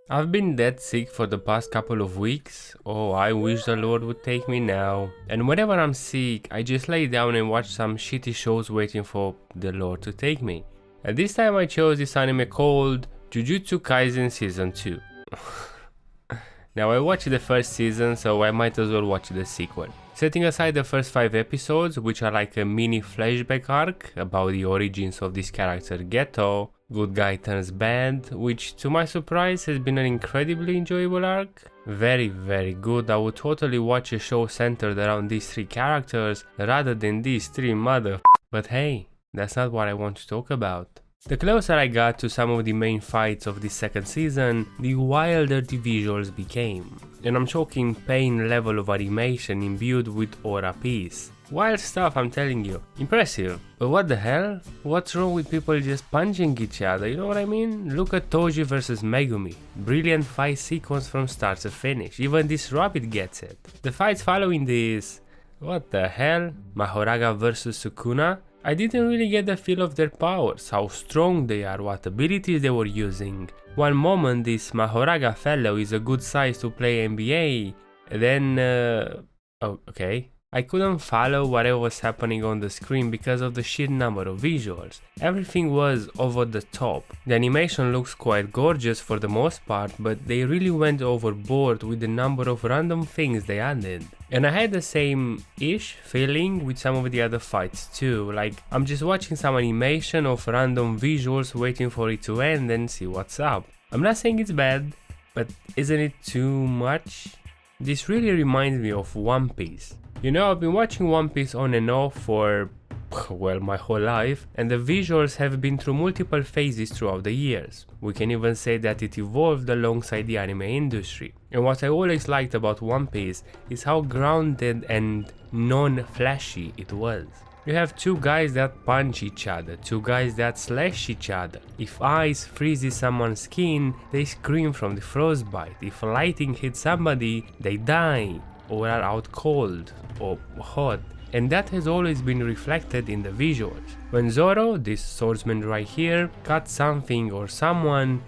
I've been that sick for the past couple of weeks. Oh, I wish the Lord would take me now. And whenever I'm sick, I just lay down and watch some shitty shows waiting for the Lord to take me. And this time I chose this anime called Jujutsu Kaisen Season 2. Now I watched the first season, so I might as well watch the sequel. Setting aside the first 5 episodes, which are like a mini flashback arc about the origins of this character Geto, good guy turns bad, which to my surprise has been an incredibly enjoyable arc. Very good. I would totally watch a show centered around these 3 characters rather than these 3 But hey, that's not what I want to talk about. The closer I got to some of the main fights of this second season, the wilder the visuals became. And I'm talking pain level of animation imbued with aura piece. Wild stuff, I'm telling you. Impressive. But what the hell? What's wrong with people just punching each other, you know what I mean? Look at Toji vs Megumi. Brilliant fight sequence from start to finish. Even this rabbit gets it. The fights following this... what the hell? Mahoraga vs Sukuna? I didn't really get the feel of their powers, how strong they are, what abilities they were using. One moment this Mahoraga fellow is a good size to play NBA, then oh, okay. I couldn't follow whatever was happening on the screen because of the sheer number of visuals. Everything was over the top. The animation looks quite gorgeous for the most part, but they really went overboard with the number of random things they added. And I had the same-ish feeling with some of the other fights too, like I'm just watching some animation of random visuals waiting for it to end and see what's up. I'm not saying it's bad, but isn't it too much? This really reminds me of One Piece. You know, I've been watching One Piece on and off for, well, my whole life, and the visuals have been through multiple phases throughout the years. We can even say that it evolved alongside the anime industry. And what I always liked about One Piece is how grounded and non-flashy it was. You have 2 guys that punch each other, 2 guys that slash each other. If ice freezes someone's skin, they scream from the frostbite. If lightning hits somebody, they die, or are out cold, or hot. And that has always been reflected in the visuals. When Zoro, this swordsman right here, cuts something or someone,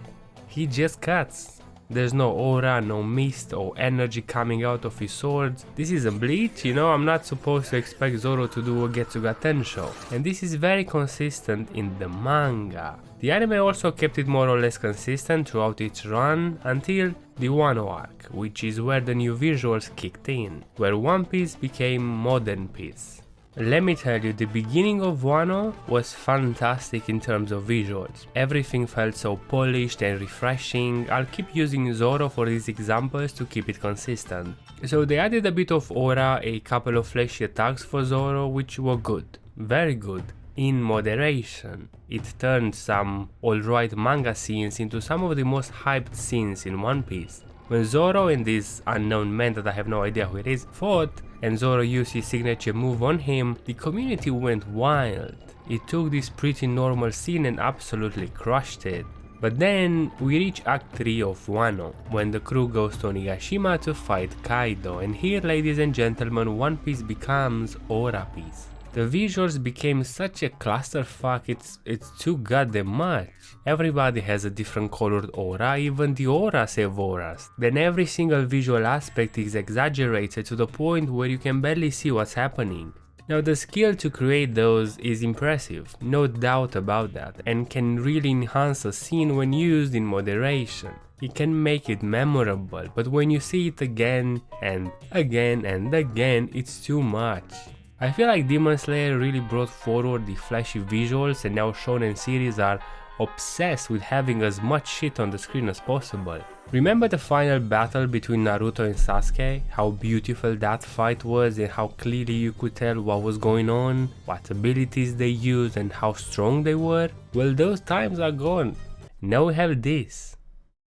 he just cuts. There's no aura, no mist or energy coming out of his swords. This isn't Bleach, you know, I'm not supposed to expect Zoro to do a Getsuga Tensho. And this is very consistent in the manga. The anime also kept it more or less consistent throughout its run until the Wano arc, which is where the new visuals kicked in, where One Piece became modern Piece. Let me tell you, the beginning of Wano was fantastic in terms of visuals. Everything felt so polished and refreshing. I'll keep using Zoro for these examples to keep it consistent. So they added a bit of aura, a couple of flashy attacks for Zoro, which were good, very good, in moderation. It turned some alright manga scenes into some of the most hyped scenes in One Piece. When Zoro and this unknown man that I have no idea who it is fought, and Zoro used his signature move on him, the community went wild. It took this pretty normal scene and absolutely crushed it. But then we reach Act 3 of Wano, when the crew goes to Onigashima to fight Kaido, and here, ladies and gentlemen, One Piece becomes Aura Piece. The visuals became such a clusterfuck, it's too goddamn much. Everybody has a different colored aura, even the auras have auras. Then every single visual aspect is exaggerated to the point where you can barely see what's happening. Now the skill to create those is impressive, no doubt about that, and can really enhance a scene when used in moderation. It can make it memorable, but when you see it again and again and again, it's too much. I feel like Demon Slayer really brought forward the flashy visuals, and now shonen series are obsessed with having as much shit on the screen as possible. Remember the final battle between Naruto and Sasuke? How beautiful that fight was and how clearly you could tell what was going on, what abilities they used and how strong they were? Well, those times are gone. Now we have this.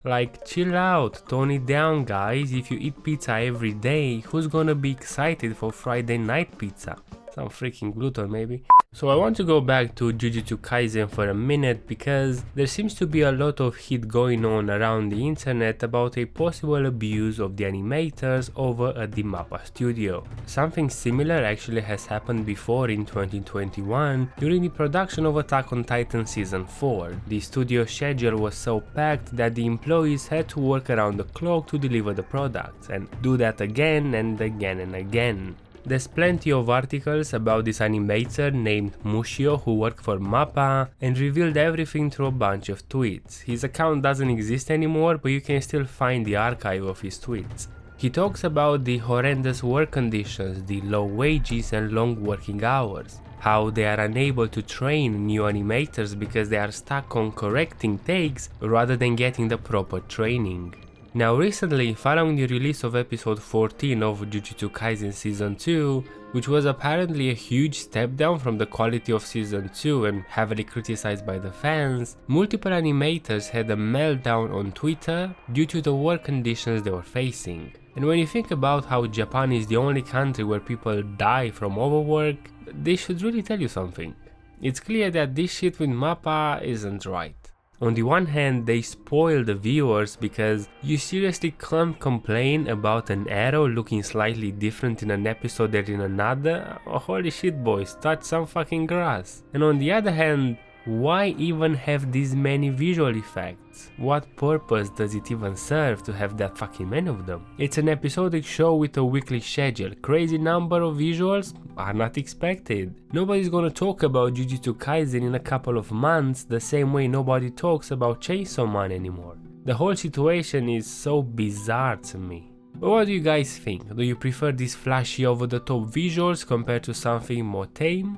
Like, chill out, tone it down guys. If you eat pizza every day, who's gonna be excited for Friday night pizza? Some freaking gluten maybe. So I want to go back to Jujutsu Kaisen for a minute because there seems to be a lot of heat going on around the internet about a possible abuse of the animators over at the Mappa studio. Something similar actually has happened before in 2021 during the production of Attack on Titan Season 4. The studio schedule was so packed that the employees had to work around the clock to deliver the products and do that again and again and again. There's plenty of articles about this animator named Mushio who worked for Mappa and revealed everything through a bunch of tweets. His account doesn't exist anymore, but you can still find the archive of his tweets. He talks about the horrendous work conditions, the low wages and long working hours, how they are unable to train new animators because they are stuck on correcting takes rather than getting the proper training. Now recently, following the release of episode 14 of Jujutsu Kaisen Season 2, which was apparently a huge step down from the quality of Season 2 and heavily criticized by the fans, multiple animators had a meltdown on Twitter due to the work conditions they were facing. And when you think about how Japan is the only country where people die from overwork, this should really tell you something. It's clear that this shit with Mappa isn't right. On the one hand, they spoil the viewers because you seriously can't complain about an arrow looking slightly different in an episode than in another. Oh, holy shit boys, touch some fucking grass. And on the other hand, why even have these many visual effects? What purpose does it even serve to have that fucking many of them? It's an episodic show with a weekly schedule. Crazy number of visuals are not expected. Nobody's gonna talk about Jujutsu Kaisen in a couple of months the same way nobody talks about Chainsaw Man anymore. The whole situation is so bizarre to me. But what do you guys think? Do you prefer these flashy over the top visuals compared to something more tame?